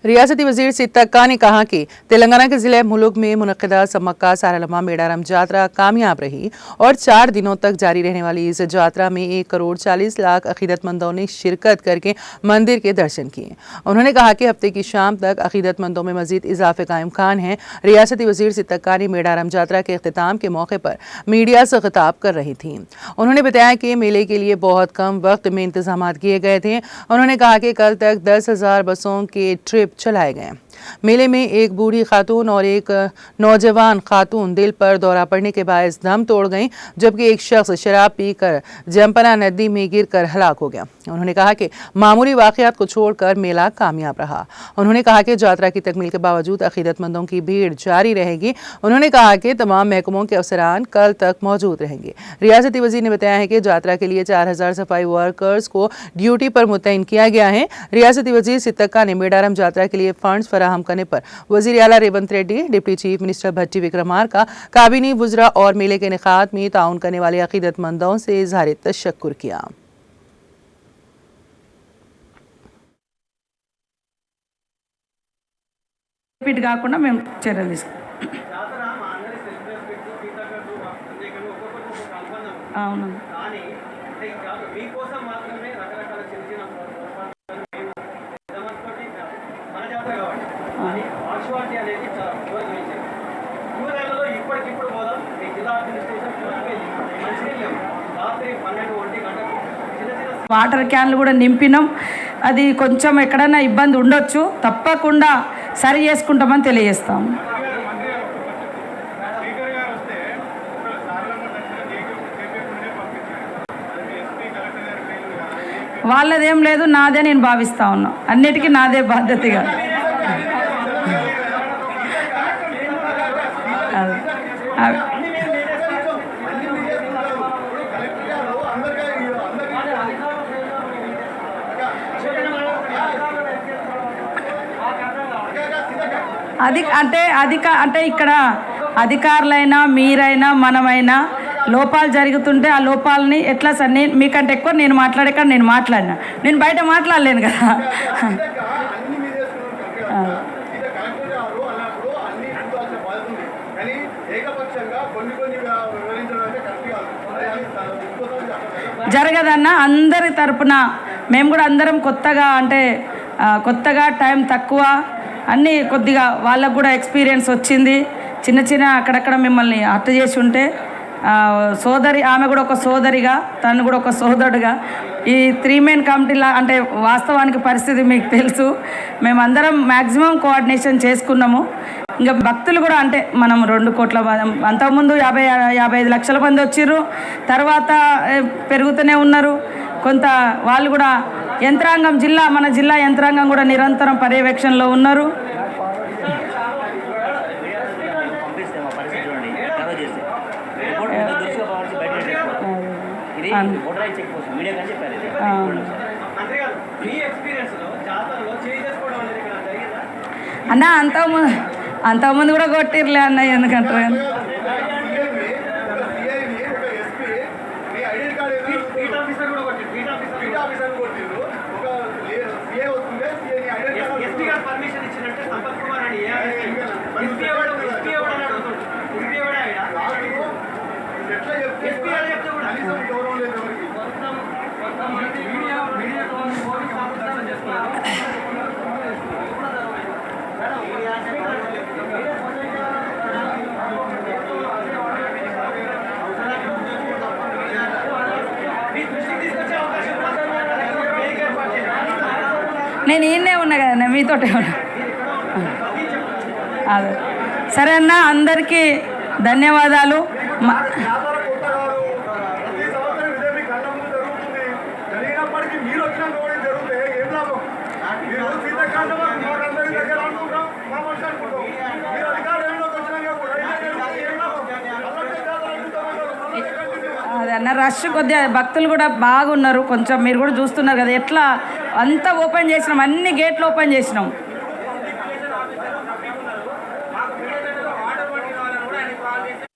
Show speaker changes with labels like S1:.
S1: रियासती वजीर सिद्दीक़ा ने कहा कि तेलंगाना के जिले मुलुग में मुनक्किदा सम्मक्का सारालम्मा मेडारम यात्रा कामयाब रही और 4 दिनों तक जारी रहने वाली इस यात्रा में 1 करोड़ 40 लाख अकीदतमंदों ने शिरकत करके मंदिर के दर्शन किए। उन्होंने कहा कि हफ्ते की शाम तक अकीदतमंदों में मजीद इजाफे का इम्कान है। रियासती वजीर सिद्दीक़ा ने मेडारम यात्रा के अख्तिताम के मौके पर मीडिया से खिताब कर रही थी। उन्होंने बताया कि मेले के लिए बहुत कम वक्त में इंतजाम किए गए थे। उन्होंने कहा कि कल तक 10,000 बसों के ट्रिप चलाए गए। मेले में एक बूढ़ी खातून और एक नौजवान खातून दिल पर दौरा पड़ने के बायस दम तोड़ गईं, जबकि एक शख्स शराब पीकर जमपना नदी में गिरकर हलाक हो गया। उन्होंने कहा कि मामूली वाक़यात को छोड़कर मेला कामयाब रहा। उन्होंने कहा कि यात्रा की तकमील के बावजूद अकीदतमंदों की भीड़ जारी रहेगी। उन्होंने कहा कि तमाम महकमों के अफसरान कल तक मौजूद रहेंगे। रियासती वज़ीर ने बताया है कि यात्रा के लिए 4,000 सफाई वर्कर्स को ड्यूटी पर मुतय्यन किया गया है। रियासती वज़ीर सिद्दीक़ा ने मेडारम यात्रा के लिए फंड्स फराहम करने पर वज़ीर आला Revanth Reddy, deputy chief minister Bhatti Vikramarka, काबीनी वुज़रा और मेले के इनेकाद में ताउन करने वाले अकीदतमंदों से इज़हार तशक्कुर किया।
S2: కాకుండా మేము చర్యలు తీసుకుంటాం. అవును. వాటర్ క్యాన్లు కూడా నింపినాం. అది కొంచెం ఎక్కడైనా ఇబ్బంది ఉండొచ్చు, తప్పకుండా సరి చేసుకుంటామని తెలియజేస్తాం. వాళ్ళదేం లేదు, నాదే నేను భావిస్తా ఉన్నా. అన్నిటికీ నాదే బాధ్యతగా. అంటే ఇక్కడ అధికారులైనా మీరైనా మనమైనా లోపాలు జరుగుతుంటే ఆ లోపాలని ఎట్లా సార్, నేను మీకంటే ఎక్కువ నేను మాట్లాడినా నేను బయట మాట్లాడలేను కదా. జరగదన్న అందరి తరపున మేము కూడా అందరం కొత్తగా టైం తక్కువ అన్నీ కొద్దిగా వాళ్ళకు కూడా ఎక్స్పీరియన్స్ వచ్చింది. చిన్న అక్కడక్కడ మిమ్మల్ని హర్ట్ చేసి ఉంటే సోదరి, ఆమె కూడా ఒక సోదరిగా, తను కూడా ఒక సోదరుడుగా ఈ 3 మెయిన్ కమిటీలా అంటే వాస్తవానికి పరిస్థితి మీకు తెలుసు. మేమందరం మ్యాక్సిమం కోఆర్డినేషన్ చేసుకున్నాము. ఇంకా భక్తులు కూడా అంటే మనం 2 కోట్ల, అంతకుముందు 55 లక్షల మంది వచ్చిర్రు, తర్వాత పెరుగుతూనే ఉన్నారు. కొంత వాళ్ళు కూడా యంత్రాంగం మన జిల్లా యంత్రాంగం కూడా నిరంతరం పర్యవేక్షణలో ఉన్నారు. అన్న అంతకుముందు కూడా కొట్టిర్లే అన్న, ఎందుకంటారు నేను ఈయనే ఉన్నా కదన్నా, మీతోటే ఉన్నా. అదే సరే అన్న, అందరికీ ధన్యవాదాలు. అదే అన్న, రష్ కొద్దిగా భక్తులు కూడా బాగున్నారు. కొంచెం మీరు కూడా చూస్తున్నారు కదా, ఎట్లా అంతా ఓపెన్ చేసినాం, అన్ని గేట్లు ఓపెన్ చేసినాం.